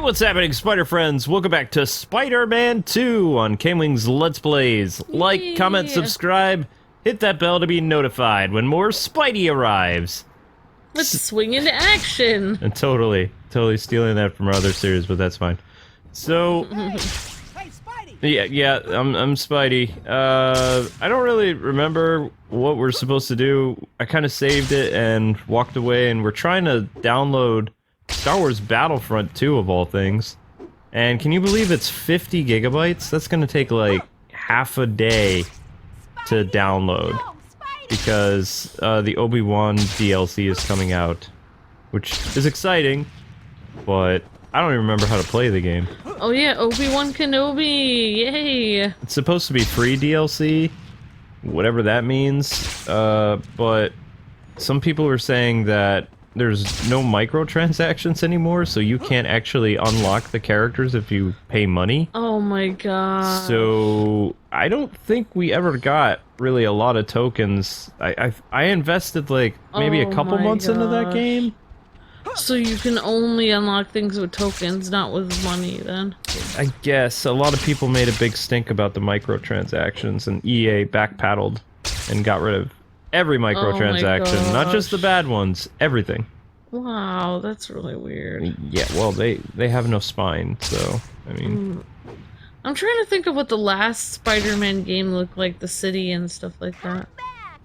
What's happening, Spider Friends? Welcome back to Spider-Man 2 on Kwings Let's Plays. Like, comment, subscribe, hit that bell to be notified when more Spidey arrives. Let's swing into action. And totally stealing that from our other series, but that's fine. So, yeah, I'm Spidey. I don't really remember what we're supposed to do. I kind of saved it and walked away, and we're trying to download Star Wars Battlefront 2 of all things. And can you believe it's 50 gigabytes? That's gonna take like half a day to download because the Obi-Wan DLC is coming out, which is exciting, but I don't even remember how to play the game. Oh yeah, Obi-Wan Kenobi, yay! It's supposed to be free DLC, whatever that means, but some people were saying that there's no microtransactions anymore, so you can't actually unlock the characters if you pay money. Oh my god. So I don't think we ever got really a lot of tokens. I invested like maybe a couple months into that game. So you can only unlock things with tokens, not with money then? I guess a lot of people made a big stink about the microtransactions, and EA backpedaled and got rid of every microtransaction, not just the bad ones, everything. Wow, that's really weird. Yeah, well, they have no spine, so, I mean... I'm trying to think of what the last Spider-Man game looked like, the city and stuff like that.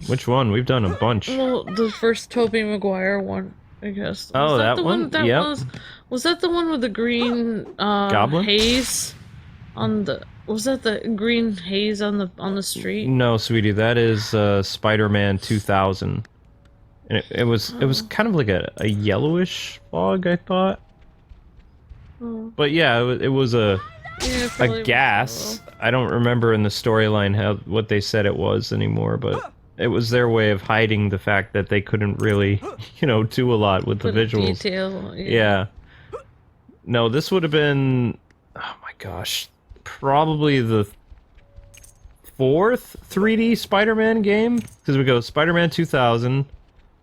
Which one? We've done a bunch. Well, the first Tobey Maguire one, I guess. Oh, that one? Yep. Was that the one with the green Goblin? haze on the... Was that the green haze on the street? No, sweetie, that is Spider-Man 2000. And it was kind of like a yellowish fog, I thought. But yeah, it was a gas. I don't remember in the storyline what they said it was anymore, but it was their way of hiding the fact that they couldn't really, do a lot with the visuals. Detail, yeah. No, this would have been, oh my gosh, probably the fourth 3D Spider-Man game, because we go Spider-Man 2000,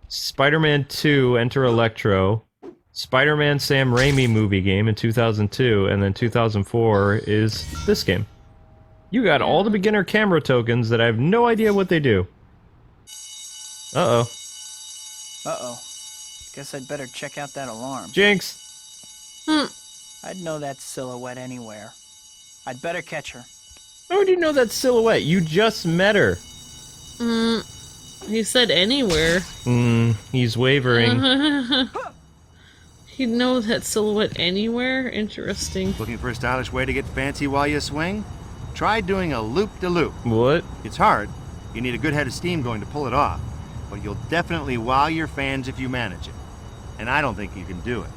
Spider-Man 2 Enter Electro, Spider-Man Sam Raimi movie game in 2002, and then 2004 is this game. You got all the beginner camera tokens that I have no idea what they do. Uh-oh. Uh-oh. Guess I'd better check out that alarm. Jinx! I'd know that silhouette anywhere. I'd better catch her. How would you know that silhouette? You just met her. He said anywhere. He's wavering. He'd know that silhouette anywhere? Interesting. Looking for a stylish way to get fancy while you swing? Try doing a loop-de-loop. What? It's hard. You need a good head of steam going to pull it off. But you'll definitely wow your fans if you manage it. And I don't think you can do it.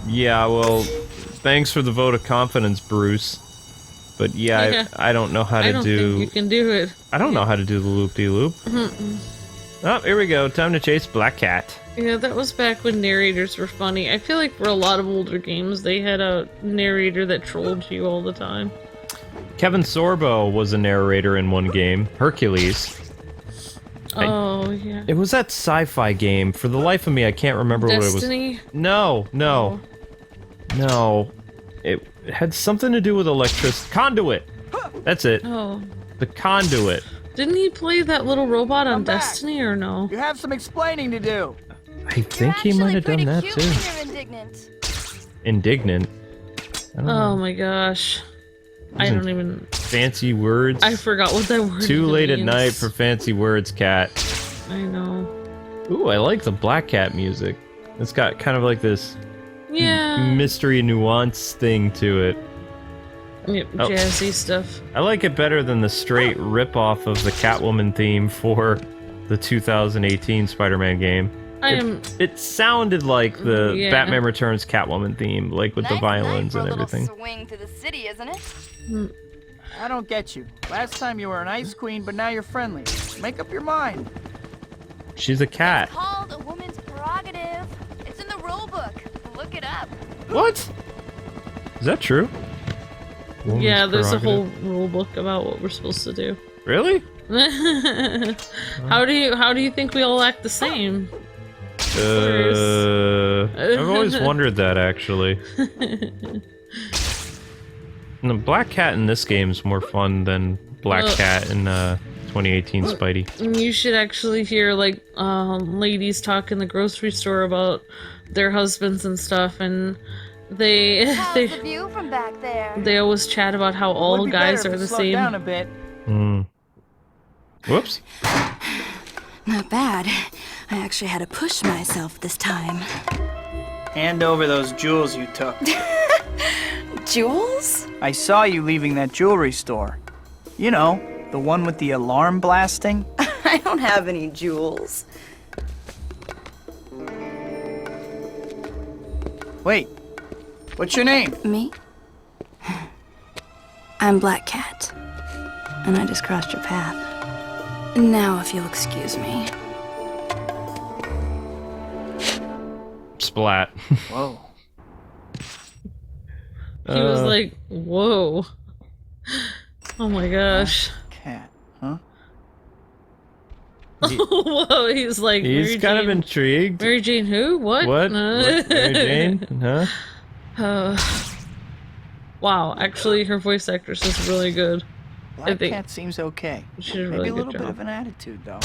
Yeah, well, thanks for the vote of confidence, Bruce. But yeah, I don't know how to do... I don't think you can do it. I don't know how to do the loop-de-loop. Oh, here we go. Time to chase Black Cat. Yeah, that was back when narrators were funny. I feel like for a lot of older games, they had a narrator that trolled you all the time. Kevin Sorbo was a narrator in one game, Hercules. Oh, yeah. It was that sci-fi game. For the life of me, I can't remember what it was. Destiny? No. No. It had something to do with electricity. Conduit! That's it. Oh. The Conduit. Didn't he play that little robot on Destiny, or no? You have some explaining to do. I think he might have done that, too. Indignant. Indignant? I don't know. Oh my gosh. I don't even... Fancy words? I forgot what that word Too late means. at night for fancy words, Cat. I know. Ooh, I like the Black Cat music. It's got kind of like this mystery nuance thing to it. Yep, jazzy stuff. I like it better than the straight rip-off of the Catwoman theme for the 2018 Spider-Man game. It sounded like the Batman Returns Catwoman theme, like with the violins and everything. Swing to the city, isn't it? I don't get you. Last time you were an ice queen, but now you're friendly. Make up your mind. She's a cat. It's called a woman's prerogative. It's in the rule book. Look it up. What? Is that true? Woman's yeah, there's a prerogative? whole rule book about what we're supposed to do. Really? How do you think we all act the same? I've always wondered that, actually. And the Black Cat in this game is more fun than Black Cat in 2018 Spidey. You should actually hear, like, ladies talk in the grocery store about their husbands and stuff, and How's the view from back there? they always chat about how all guys are the Slow same. down a bit. Whoops. Not bad. I actually had to push myself this time. Hand over those jewels you took. Jewels? I saw you leaving that jewelry store. You know, the one with the alarm blasting. I don't have any jewels. Wait, what's your name? Me? I'm Black Cat. And I just crossed your path. Now, if you'll excuse me. Splat. Whoa. He was like, whoa. Oh my gosh. Cat, huh? Whoa, he's like, He's Mary kind of Jane- intrigued. Mary Jane who? What? What? What? Mary Jane? Huh? Wow, actually, her voice actress is really good. Black think- Cat seems okay. She did a Maybe really a good little bit job. of an attitude, though.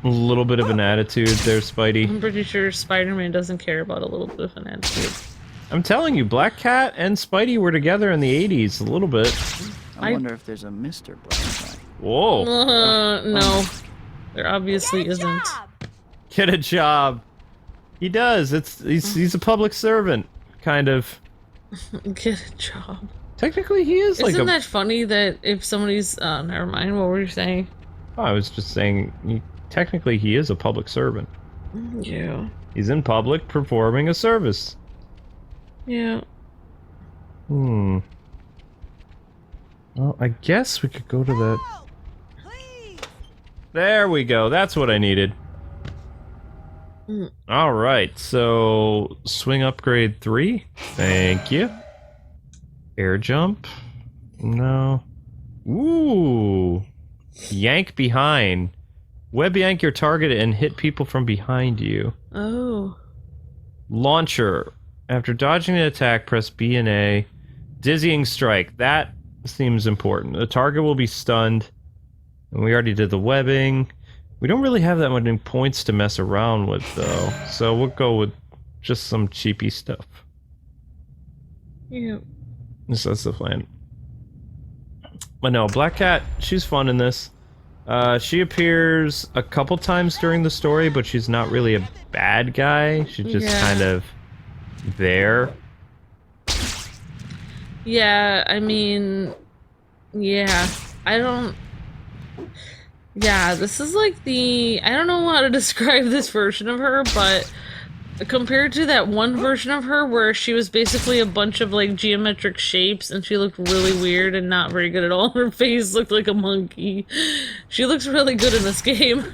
A little bit of an attitude there, Spidey. I'm pretty sure Spider-Man doesn't care about a little bit of an attitude. I'm telling you, Black Cat and Spidey were together in the 80s, a little bit. I I- wonder if there's a Mr. Black Cat. Whoa. No. There obviously isn't. Job. Get a job. He does. He's a public servant, kind of. Get a job. Technically, he is like Isn't a. that funny that if somebody's... never mind, what were you saying? I was just saying, technically, he is a public servant. Yeah. He's in public performing a service. Yeah. Well, I guess we could go to that. There we go. That's what I needed. Alright, so swing upgrade 3. Thank you. Air jump. No. Ooh. Yank behind. Web yank your target and hit people from behind you. Oh. Launcher. After dodging an attack, press B and A. Dizzying strike. That seems important. The target will be stunned. And we already did the webbing. We don't really have that many points to mess around with, though. So we'll go with just some cheapy stuff. Yeah. That's the plan. But no, Black Cat, she's fun in this. She appears a couple times during the story, but she's not really a bad guy. She's just kind of there. Yeah, I mean... Yeah. I don't... Yeah, this is like the... I don't know how to describe this version of her, but... Compared to that one version of her where she was basically a bunch of like geometric shapes and she looked really weird and not very good at all. Her face looked like a monkey. She looks really good in this game.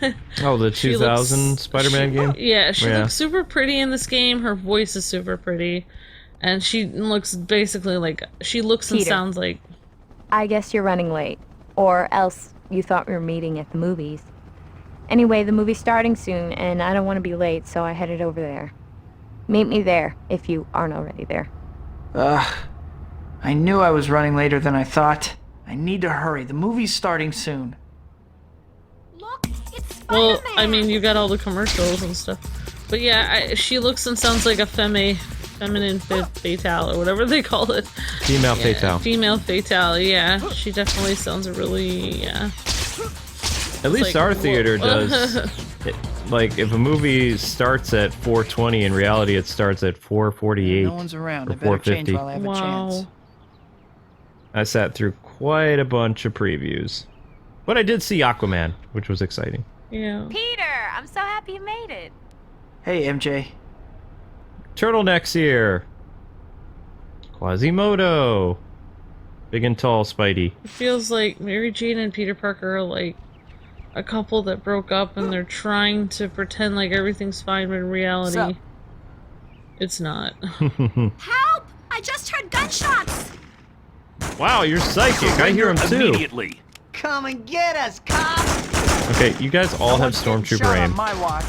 Oh, the She 2000 looks- Spider-Man game? Yeah, she Yeah. looks super pretty in this game. Her voice is super pretty. And she looks basically like... She looks and Peter. sounds like... I guess you're running late. Or else you thought we were meeting at the movies. Anyway, the movie's starting soon, and I don't want to be late, so I headed over there. Meet me there, if you aren't already there. I knew I was running later than I thought. I need to hurry. The movie's starting soon. Look, it's Spider-Man. Well, I mean, you got all the commercials and stuff. But yeah, she looks and sounds like a feminine fatale, or whatever they call it. Female Yeah, Fatale. Female fatale, yeah. She definitely sounds really, yeah. At least like, our whoa. theater does. Like, if a movie starts at 4:20, in reality it starts at 4:48. No one's around. or I better change 4:50. while I have a chance. Wow. I sat through quite a bunch of previews. But I did see Aquaman, which was exciting. Yeah. Peter, I'm so happy you made it. Hey, MJ. Turtlenecks here. Quasimodo. Big and tall Spidey. It feels like Mary Jane and Peter Parker are like a couple that broke up and they're trying to pretend like everything's fine when in reality Sup? it's not. Help! I just heard gunshots! Wow, you're psychic. I hear him too. Immediately. Come and get us, cops! Okay, you guys all have No one's getting Stormtrooper shot aim. on my watch.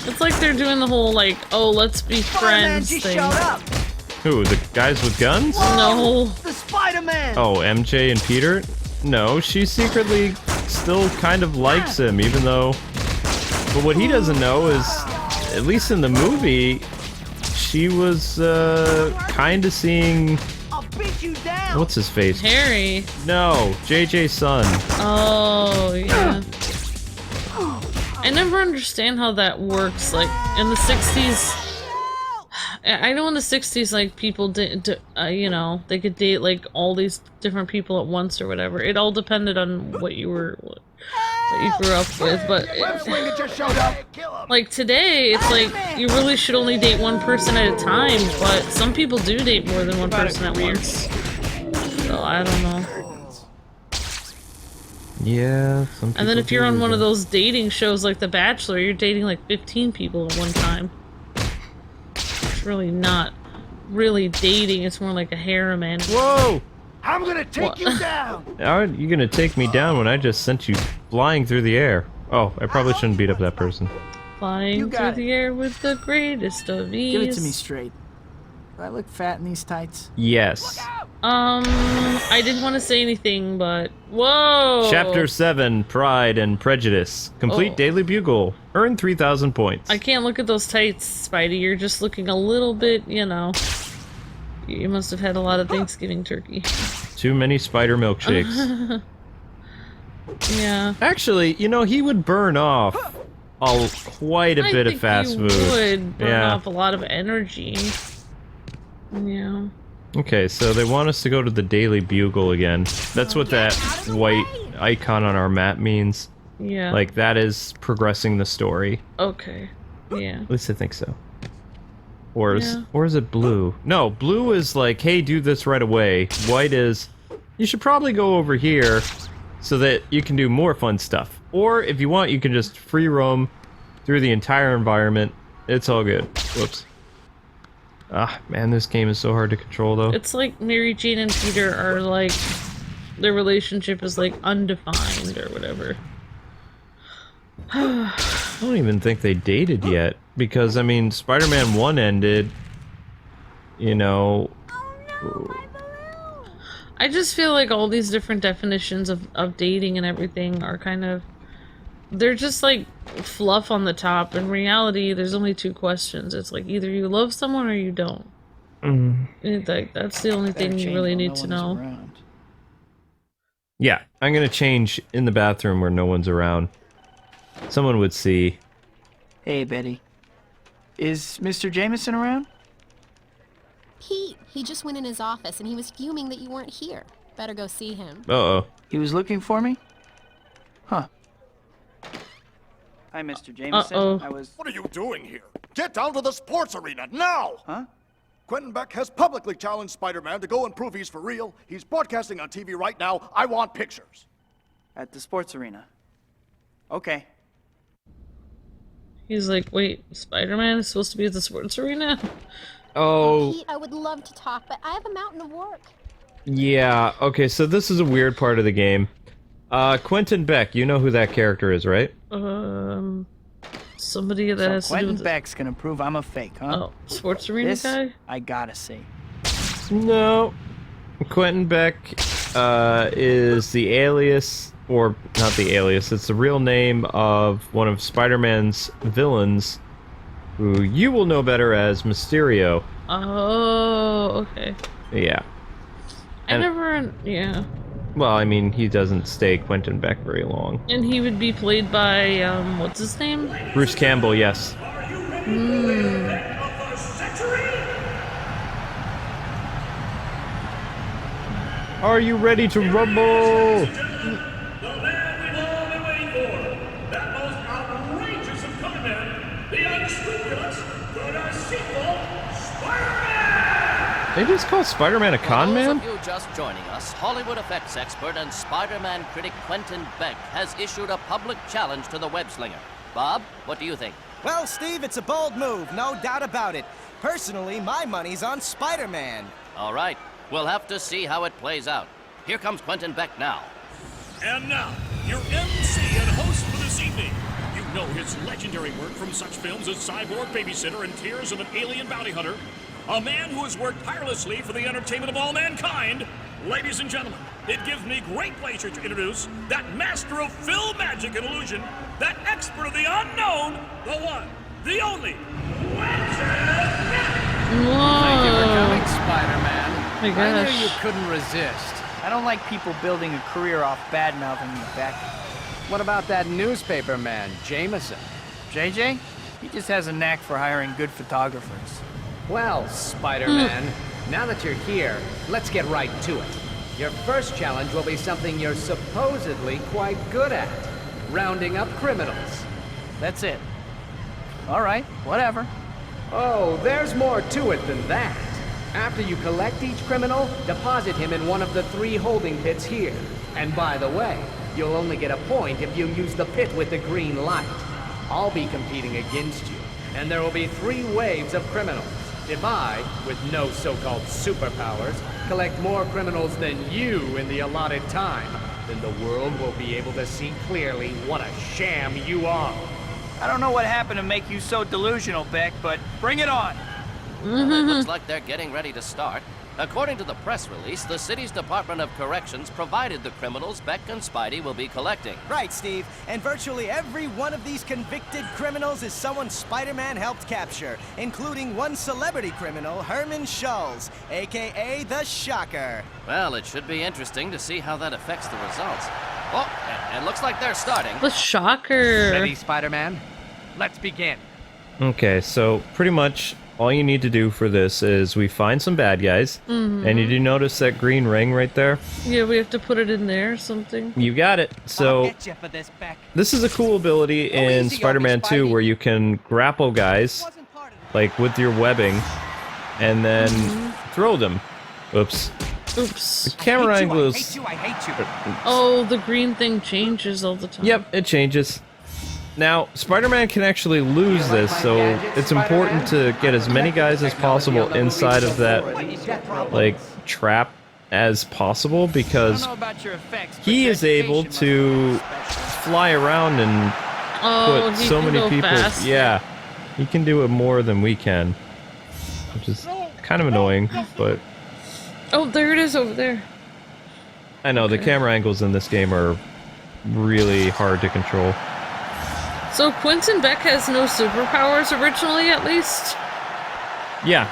It's like they're doing the whole, like, oh, let's be friends thing. Who, the guys with guns? No. The Spider-Man! Oh, MJ and Peter? No, she secretly still kind of likes him, even though... But what he doesn't know is, at least in the movie, she was kind of seeing... I'll beat you down! What's his face? Harry. No, JJ's son. Oh, yeah. I never understand how that works. Like, in the 60s... I know in the 60s, like, people did, you know, they could date, like, all these different people at once or whatever. It all depended on what you were, what you grew up with, but... like, today, it's like, you really should only date one person at a time, but some people do date more than one person at once. So, I don't know. Yeah, some And then if you're do on one that. of those dating shows like The Bachelor, you're dating, like, 15 people at one time. Really not really dating, it's more like a harem. Whoa! I'm gonna take you down! Are you gonna take me down when I just sent you flying through the air? Oh, I probably shouldn't beat up that person. Flying through the air with the greatest of ease. Give it to me straight. Do I look fat in these tights? Yes. I didn't want to say anything, but... Whoa! Chapter 7, Pride and Prejudice. Complete Oh. Daily Bugle. Earn 3,000 points. I can't look at those tights, Spidey. You're just looking a little bit, you know... You must have had a lot of Thanksgiving turkey. Too many spider milkshakes. Yeah. Actually, you know, he would burn off quite a bit of fast food. Would burn Yeah. off a lot of energy. Yeah. Okay, so they want us to go to the Daily Bugle again. That's what that white icon on our map means. Yeah. Like, that is progressing the story. Okay. Yeah. At least I think so. Or is, Yeah. or is it blue? No, blue is like, hey, do this right away. White is, you should probably go over here so that you can do more fun stuff. Or, if you want, you can just free roam through the entire environment. It's all good. Whoops. Ah, man, this game is so hard to control, though. It's like Mary Jane and Peter are like, their relationship is like undefined or whatever. I don't even think they dated yet. Because, I mean, Spider-Man 1 ended, you know... I just feel like all these different definitions of dating and everything are kind of... They're just like fluff on the top. In reality, there's only two questions. It's like either you love someone or you don't. Like, that's the only thing you really need to know. Yeah, I'm gonna change in the bathroom where no one's around. Someone would see. Hey, Betty. Is Mr. Jameson around? Pete, he just went in his office and he was fuming that you weren't here. Better go see him. Uh-oh. He was looking for me? Huh. Hi, Mr. Jameson. Uh-oh. I was... What are you doing here? Get down to the sports arena, now! Huh? Quentin Beck has publicly challenged Spider-Man to go and prove he's for real. He's broadcasting on TV right now. I want pictures. At the sports arena. Okay. He's like, wait, Spider-Man is supposed to be at the sports arena? Oh, Pete, I would love to talk, but I have a mountain of work. yeah. Okay, so this is a weird part of the game. Quentin Beck, you know who that character is, right? Somebody that So has to do Quentin with... Beck's gonna prove I'm a fake, huh? Oh, sports arena This, guy? I gotta see. No. Quentin Beck is the alias, or not the alias, it's the real name of one of Spider-Man's villains, who you will know better as Mysterio. Oh, okay. Yeah. I never... Yeah. Well, I mean, he doesn't stay Quentin Beck very long. And he would be played by, what's his name? Bruce Campbell, yes. Are you ready to rumble? They just call Spider-Man a con man? For those of you just joining us, Hollywood effects expert and Spider-Man critic Quentin Beck has issued a public challenge to the web-slinger. Bob, what do you think? Well, Steve, it's a bold move, no doubt about it. Personally, my money's on Spider-Man. All right, we'll have to see how it plays out. Here comes Quentin Beck now. And now, your MC and host for this evening. You know his legendary work from such films as Cyborg Babysitter and Tears of an Alien Bounty Hunter. A man who has worked tirelessly for the entertainment of all mankind. Ladies and gentlemen, it gives me great pleasure to introduce that master of film magic and illusion, that expert of the unknown, the one, the only, Thank you for coming, Spider-Man. My I gosh. knew you couldn't resist. I don't like people building a career off bad-mouthing me, Beck. What about that newspaper man, Jameson? JJ? He just has a knack for hiring good photographers. Well, Spider-Man, now that you're here, let's get right to it. Your first challenge will be something you're supposedly quite good at. Rounding up criminals. That's it. All right, whatever. Oh, there's more to it than that. After you collect each criminal, deposit him in one of the 3 holding pits here. And by the way, you'll only get a point if you use the pit with the green light. I'll be competing against you, and there will be 3 waves of criminals. If I, with no so-called superpowers, collect more criminals than you in the allotted time, then the world will be able to see clearly what a sham you are. I don't know what happened to make you so delusional, Beck, but bring it on. Well, it looks like they're getting ready to start. According to the press release, the city's Department of Corrections provided the criminals Beck and Spidey will be collecting. Right, Steve. And virtually every one of these convicted criminals is someone Spider-Man helped capture, including one celebrity criminal, Herman Schulz, a.k.a. the Shocker. Well, it should be interesting to see how that affects the results. Oh, it looks like they're starting. The Shocker. Ready, Spider-Man? Let's begin. Okay, so pretty much all you need to do for this is we find some bad guys, and you do notice that green ring right there? Yeah, we have to put it in there or something. You got it. So this is a cool ability in Spider-Man 2 where you can grapple guys, like with your webbing, and then throw them. Oops. Oops. The camera angle is... Oh, the green thing changes all the time. Yep, it changes. Now, Spider-Man can actually lose this, so it's important to get as many guys as possible inside of that, like, trap as possible, because he is able to fly around and put so many people... Fast. Yeah, he can do it more than we can, which is kind of annoying, but... Oh, there it is over there. I know, the camera angles in this game are really hard to control. So Quentin Beck has no superpowers originally, at least? Yeah.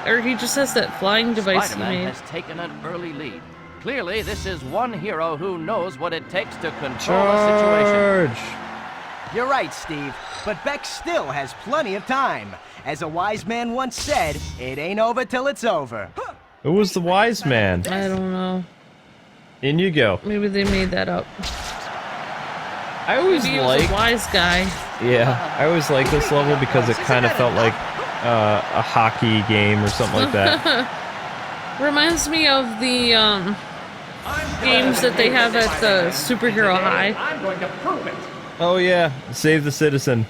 Or he just has that flying device he Spider-Man made. has taken an early lead. Clearly, this is one hero who knows what it takes to control a situation. You're right, Steve, but Beck still has plenty of time. As a wise man once said, it ain't over till it's over. Who was the wise man? I don't know. In you go. Maybe they made that up. I always Maybe he was like... a wise guy. Yeah, I always like this level because it kind of felt like a hockey game or something like that. Reminds me of the games that they have at the Superhero High. I'm going to prove it. Oh yeah, Save the Citizen.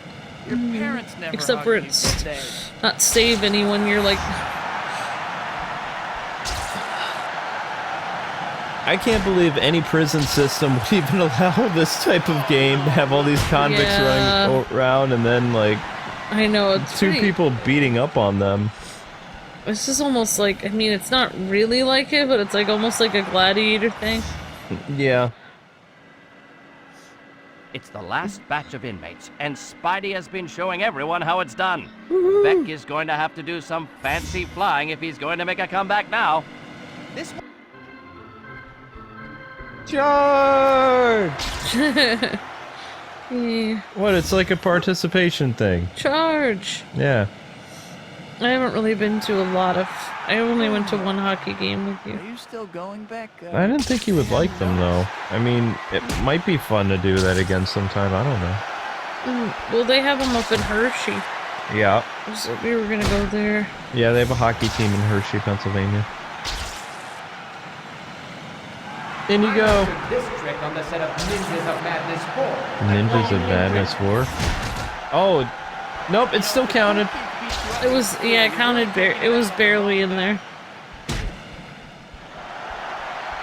Your parents never Except for it's not save anyone, you're like... I can't believe any prison system would even allow this type of game to have all these convicts running around and then, like, I know, it's two pretty... people beating up on them. This is almost like, I mean, it's not really like it, but it's like almost like a gladiator thing. Yeah. It's the last batch of inmates, and Spidey has been showing everyone how it's done. Beck is going to have to do some fancy flying if he's going to make a comeback now. This Charge! Yeah. What, it's like a participation thing. Charge! Yeah. I haven't really been to a lot of... I only went to one hockey game with you. Are you still going back? I didn't think you would like them, though. I mean, it might be fun to do that again sometime, I don't know. Well, they have them up in Hershey. Yeah. So we were gonna go there. Yeah, they have a hockey team in Hershey, Pennsylvania. In you go. This trick on the set of Ninjas of Madness 4. Ninjas of Madness 4? Oh, nope, it still counted. It was, yeah, it counted, it was barely in there.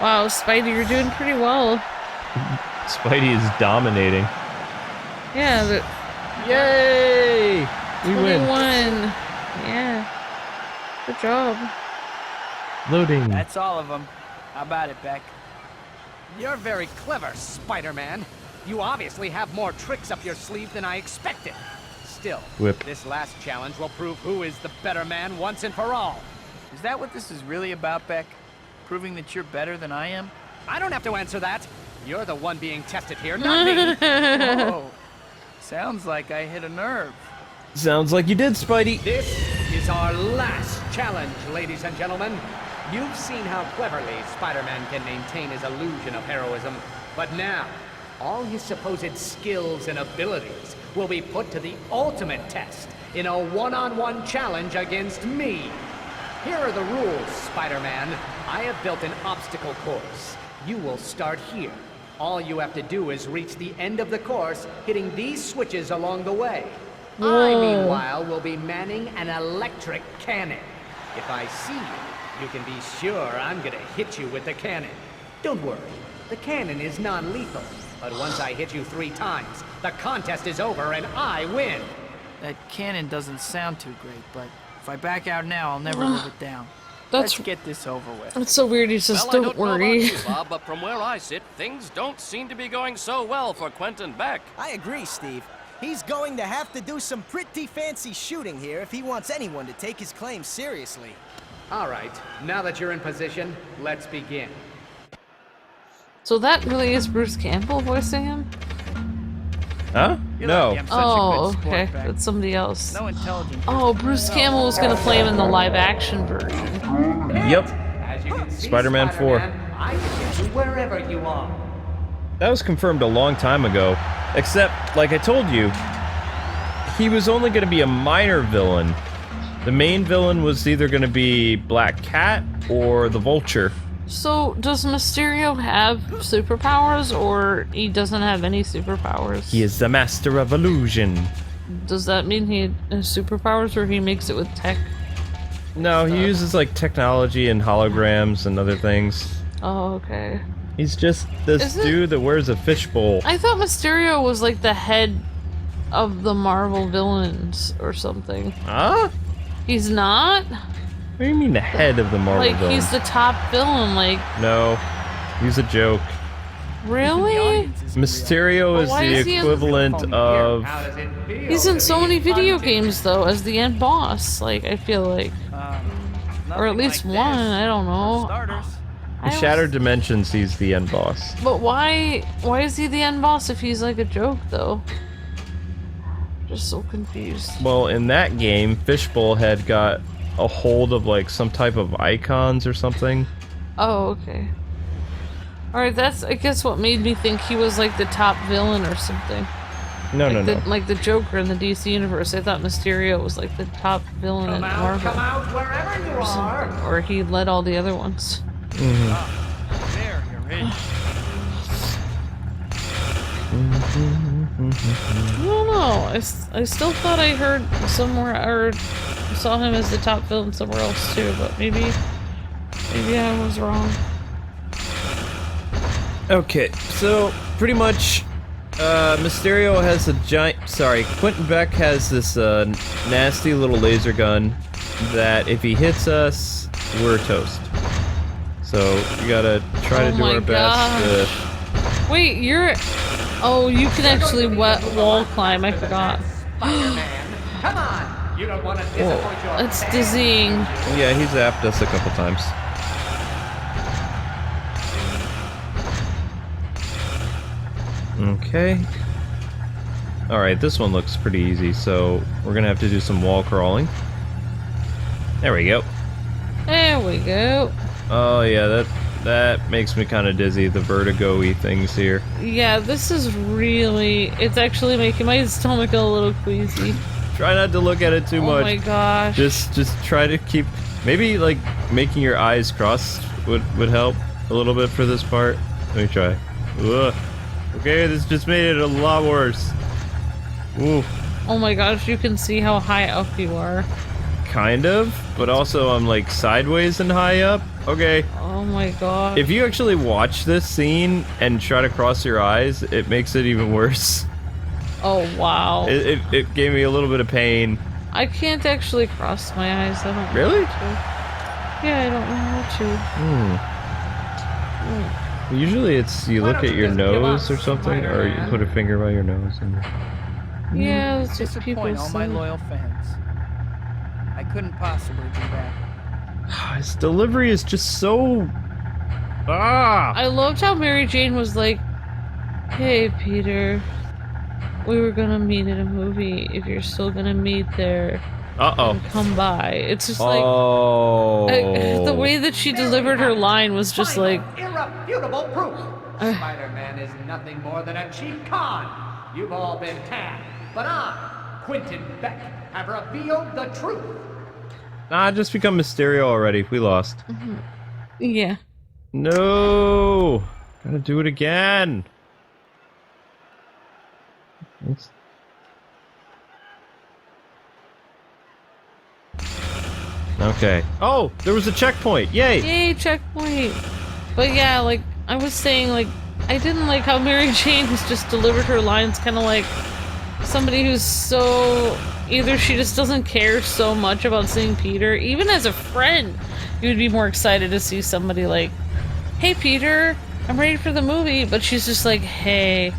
Wow, Spidey, you're doing pretty well. Spidey is dominating. Yeah, Yay! We win. 21. Yeah. Good job. Loading. That's all of them. How about it, Beck? You're very clever, Spider-Man. You obviously have more tricks up your sleeve than I expected. Still, Whip. this last challenge will prove who is the better man once and for all. Is that what this is really about, Beck? Proving that you're better than I am? I don't have to answer that. You're the one being tested here, not me. Whoa. Sounds like I hit a nerve. Sounds like you did, Spidey. This is our last challenge, ladies and gentlemen. You've seen how cleverly Spider-Man can maintain his illusion of heroism, but now, all his supposed skills and abilities will be put to the ultimate test in a one-on-one challenge against me. Here are the rules, Spider-Man. I have built an obstacle course. You will start here. All you have to do is reach the end of the course, hitting these switches along the way. I, meanwhile, will be manning an electric cannon. If I see you, you can be sure I'm gonna hit you with the cannon. Don't worry, the cannon is non-lethal, but once I hit you 3 times, the contest is over and I win. That cannon doesn't sound too great, but if I back out now, I'll never live it down. Let's get this over with. That's so weird. He says, Well, "Don't I don't know worry." about you, Bob, but from where I sit, things don't seem to be going so well for Quentin Beck. I agree, Steve. He's going to have to do some pretty fancy shooting here if he wants anyone to take his claims seriously. All right, now that you're in position, let's begin. So that really is Bruce Campbell voicing him? Huh? No. Oh, okay. That's somebody else. No intelligence. Oh, Bruce Campbell was gonna play him in the live-action version. Yep. As you can see, Spider-Man 4. I can get you wherever you are. That was confirmed a long time ago. Except, like I told you, he was only going to be a minor villain. The main villain was either going to be Black Cat or the Vulture. So, does Mysterio have superpowers, or he doesn't have any superpowers? He is the master of illusion. Does that mean he has superpowers, or he makes it with tech? No, he uses like technology and holograms and other things. Oh, okay. He's just this dude that wears a fishbowl. I thought Mysterio was like the head of the Marvel villains or something. Huh? He's not? What do you mean the head of the Marvel Like, villain? he's the top villain, like... No. He's a joke. Really? Mysterio is why the is he in- equivalent of... He's in so many video games, though, as the end boss, like, I feel like. Or at least one, I don't know. In Shattered Dimensions, he's the end boss. But why is he the end boss if he's like a joke, though? Just so confused. Well, in that game, Fishbowl had got a hold of like some type of icons or something. Oh, okay. Alright, that's, I guess, what made me think he was like the top villain or something. No, like no. Like the Joker in the DC universe. I thought Mysterio was like the top villain in Marvel. Come out wherever you are. Or he led all the other ones. There, you're in. I don't know. I still thought I heard somewhere, or saw him as the top villain somewhere else too, but maybe I was wrong. Okay, so pretty much, Mysterio has a giant. Sorry, Quentin Beck has this nasty little laser gun that if he hits us, we're toast. So we gotta try to do our best to... Wait, you're... Oh, you can actually wall climb, I forgot. Come on! You don't want to disappoint your That's dizzying. Yeah, he zapped us a couple times. Okay. Alright, this one looks pretty easy, so we're gonna have to do some wall crawling. There we go. There we go. Oh yeah, that makes me kind of dizzy, the vertigo-y things here. Yeah, this is really... It's actually making my stomach a little queasy. Try not to look at it too much. Oh my gosh. Just try to keep... Maybe, like, making your eyes crossed would help a little bit for this part. Let me try. Ugh. Okay, this just made it a lot worse. Ooh. Oh my gosh, you can see how high up you are. Kind of, but also I'm like sideways and high up. Okay. Oh my god. If you actually watch this scene and try to cross your eyes, it makes it even worse. Oh, wow. It gave me a little bit of pain. I can't actually cross my eyes. I don't Really? know how to. Yeah, I don't know how to. Usually it's you look at your nose or something, or you put a finger by your nose. And... Yeah, that's what people Disappoint all my say. loyal fans. I couldn't possibly do that. His delivery is just so... Ah! I loved how Mary Jane was like, "Hey, Peter, we were gonna meet at a movie. If you're still gonna meet there, come by." It's just like... the way that she delivered her line was just like... Irrefutable proof! Spider-Man is nothing more than a cheap con! You've all been had, but I, Quentin Beck, have revealed the truth! Nah, just become Mysterio already. We lost. Yeah. No! Gotta do it again! Okay. Oh! There was a checkpoint! Yay! Yay, checkpoint! But yeah, like, I was saying, like, I didn't like how Mary Jane has just delivered her lines kind of like somebody who's so... Either she just doesn't care so much about seeing Peter, even as a friend, you would be more excited to see somebody like, "Hey Peter, I'm ready for the movie," but she's just like, "Hey,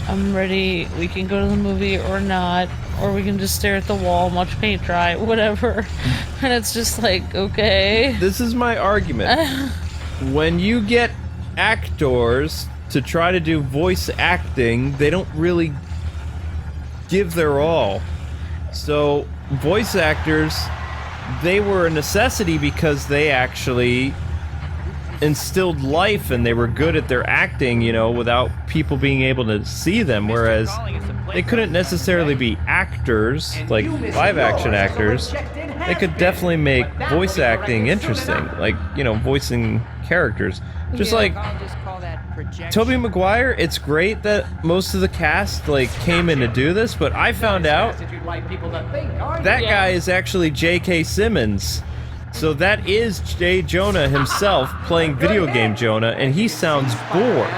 I'm ready, we can go to the movie or not, or we can just stare at the wall and watch paint dry, whatever." And it's just like, okay. This is my argument. When you get actors to try to do voice acting, they don't really give their all. So, voice actors, they were a necessity because they actually instilled life and they were good at their acting, you know, without people being able to see them, whereas they couldn't necessarily be actors, like live-action actors. They could definitely make voice acting interesting, like, you know, voicing characters. Just like Tobey Maguire, it's great that most of the cast, like, came in to do this, but I found out that guy is actually J.K. Simmons. So that is J. Jonah himself playing video game Jonah, and he sounds bored.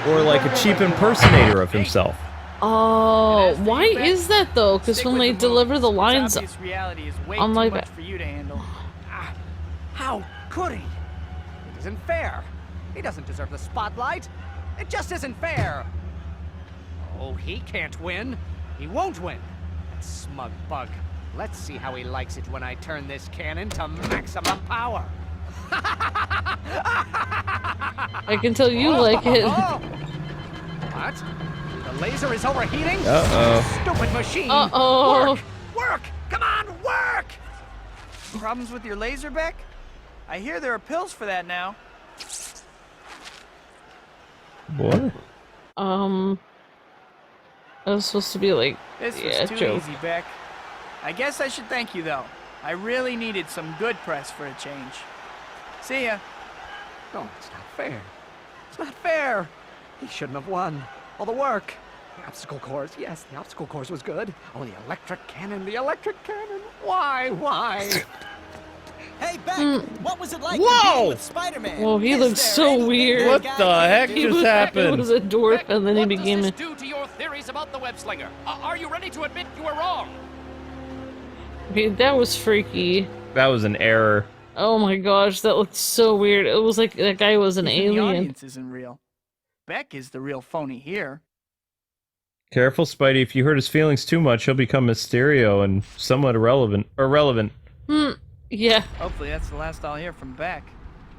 Or like a cheap impersonator of himself. Oh, why is that though? Because when they deliver the lines on like much for you to handle. How could he? It isn't fair. He doesn't deserve the spotlight. It just isn't fair. Oh, he can't win. He won't win. That smug bug. Let's see how he likes it when I turn this cannon to maximum power. I can tell you like it. What? The laser is overheating? Uh-oh. Stupid machine! Uh-oh. Work! Work! Come on, work! Problems with your laser, Beck? I hear there are pills for that now. What? It was supposed to be like, This yeah, was too joke. easy, Beck. I guess I should thank you, though. I really needed some good press for a change. See ya. No, it's not fair. It's not fair. He shouldn't have won. All the work. The obstacle course, yes, the obstacle course was good. Oh, the electric cannon, the electric cannon. Why? Hey, Beck, what was it like Whoa! competing with Spider-Man? Well, he looks so weird. What the heck just happened? He was a dwarf and then he What became does a... this do to your theories about the web slinger? Are you ready to admit you were wrong? Okay, that was freaky. That was an error. Oh my gosh, that looked so weird. It was like that guy was an Even the alien. audience isn't real. Beck is the real phony here. Careful, Spidey. If you hurt his feelings too much, he'll become Mysterio and somewhat irrelevant. Yeah. Hopefully that's the last I'll hear from Beck.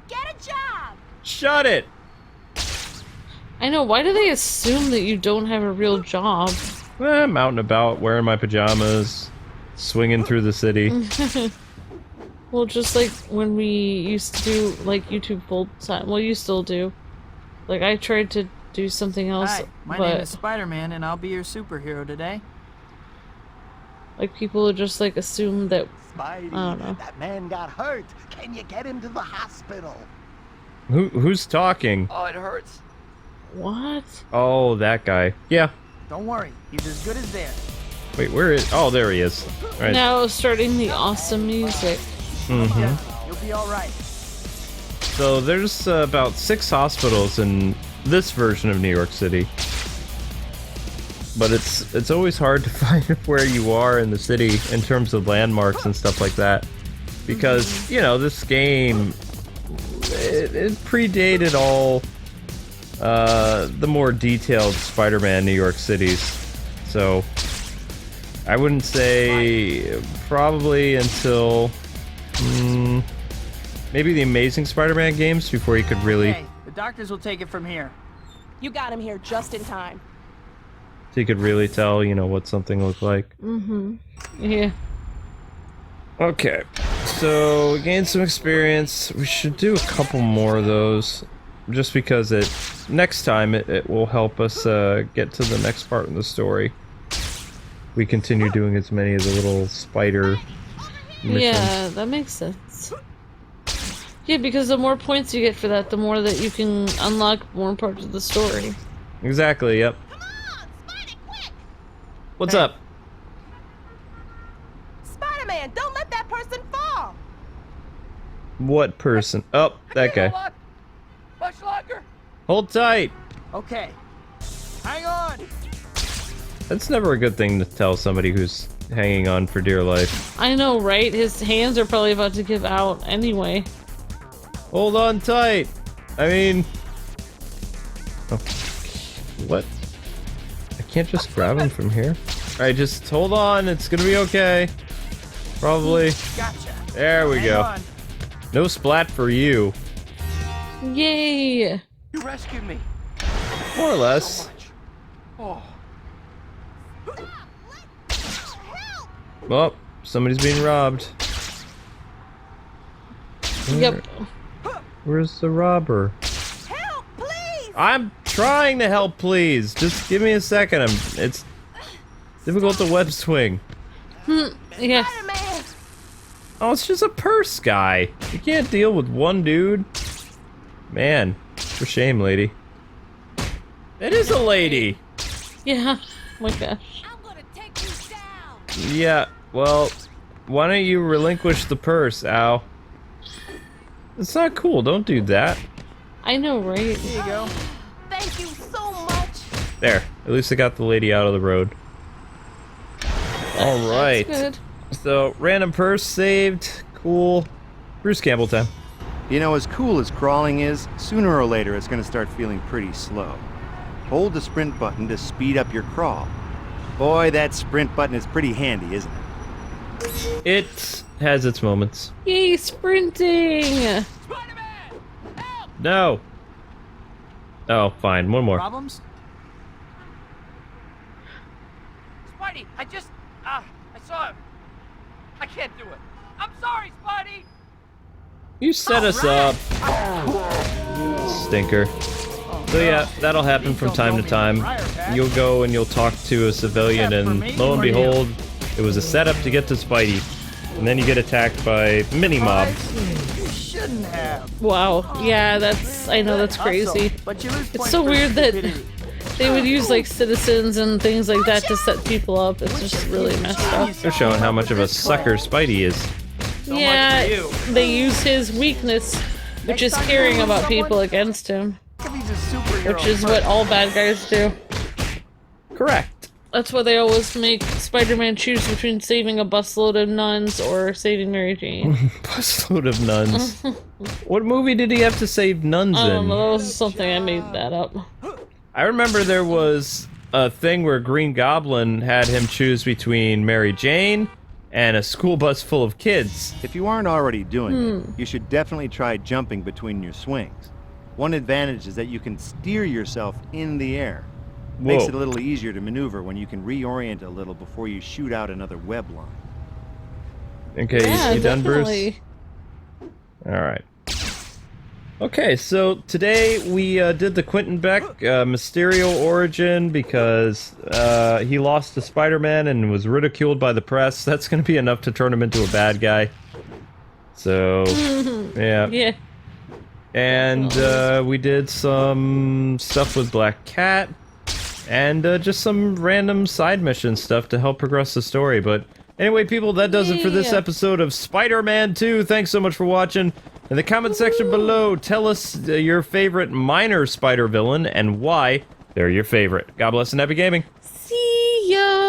Get a job! Shut it! I know, why do they assume that you don't have a real job? I'm out and about, wearing my pajamas, swinging through the city. Well, just like when we used to do, like, YouTube full time. Well, you still do. Like, I tried to do something else, Hi, my name is Spider-Man, and I'll be your superhero today. like, people would just, like, assume that... Spidey, I don't know. that man got hurt. Can you get him to the hospital? Who's talking? Oh, it hurts. What? Oh, that guy. Yeah. Don't worry, he's as good as there. Wait, where is... Oh, there he is. Right. Now starting the awesome music. Mm-hmm. You'll be alright. So there's about 6 hospitals in this version of New York City. but it's always hard to find where you are in the city in terms of landmarks and stuff like that. Because, you know, this game, it predated all the more detailed Spider-Man New York cities. So, I wouldn't say probably until maybe the Amazing Spider-Man games before you could really... Okay, the doctors will take it from here. You got him here just in time. So you could really tell, you know, what something looked like. Mm-hmm. Yeah. Okay, so we gained some experience. We should do a couple more of those, just because next time it will help us get to the next part in the story. We continue doing as many of the little spider missions. Yeah, that makes sense. Yeah, because the more points you get for that, the more that you can unlock more parts of the story. Exactly, yep. What's up? Spider-Man, don't let that person fall! What person? Oh, that guy. Much longer. Hold tight! Okay. Hang on! That's never a good thing to tell somebody who's hanging on for dear life. I know, right? His hands are probably about to give out anyway. Hold on tight! I mean... Oh. What? I can't just grab him from here? Alright, just hold on, it's gonna be okay. Probably. Gotcha. There we go. On. No splat for you. Yay! You rescued me. More or less. Oh. Oh, somebody's being robbed. Yep. Where's the robber? Help, please! I'm trying to help, please. Just give me a second. It's difficult to web swing. Yes. Oh, it's just a purse guy. You can't deal with one dude. Man, for shame, lady. It is a lady. Yeah. Oh my gosh. Yeah, well, why don't you relinquish the purse, Al? It's not cool, don't do that. I know, right? Here you go. Thank you so much. There, at least I got the lady out of the road. Alright. That's good. So, random purse saved. Cool. Bruce Campbell time. You know, as cool as crawling is, sooner or later it's going to start feeling pretty slow. Hold the sprint button to speed up your crawl. Boy, that sprint button is pretty handy, isn't it? It has its moments. Yay, sprinting! No! Oh, fine. One more. Problems? Spidey, I saw him. I can't do it. I'm sorry, Spidey. You set us up. Stinker. So yeah, that'll happen from time to time. You'll go and you'll talk to a civilian and lo and behold, it was a setup to get to Spidey. And then you get attacked by mini-mobs. You shouldn't have. Wow. Yeah, I know that's crazy. It's so weird that they would use like citizens and things like that to set people up. It's just really messed up. They're showing how much of a sucker Spidey is. Yeah, they use his weakness, which is caring about people against him. Which is what all bad guys do. Correct. That's why they always make Spider-Man choose between saving a busload of nuns or saving Mary Jane. Busload of nuns. What movie did he have to save nuns in? I don't know, that was something, I made that up. I remember there was a thing where Green Goblin had him choose between Mary Jane and a school bus full of kids. If you aren't already doing it, you should definitely try jumping between your swings. One advantage is that you can steer yourself in the air. Makes it a little easier to maneuver when you can reorient a little before you shoot out another web line. Okay, yeah, you done, Bruce? definitely. Alright. Okay, so today we did the Quentin Beck Mysterio origin because he lost to Spider-Man and was ridiculed by the press. That's going to be enough to turn him into a bad guy. So, yeah. Yeah. And we did some stuff with Black Cat and just some random side mission stuff to help progress the story. But anyway, people, that does it for this episode of Spider-Man 2. Thanks so much for watching. In the comment section below, tell us your favorite minor spider villain and why they're your favorite. God bless and happy gaming. See ya!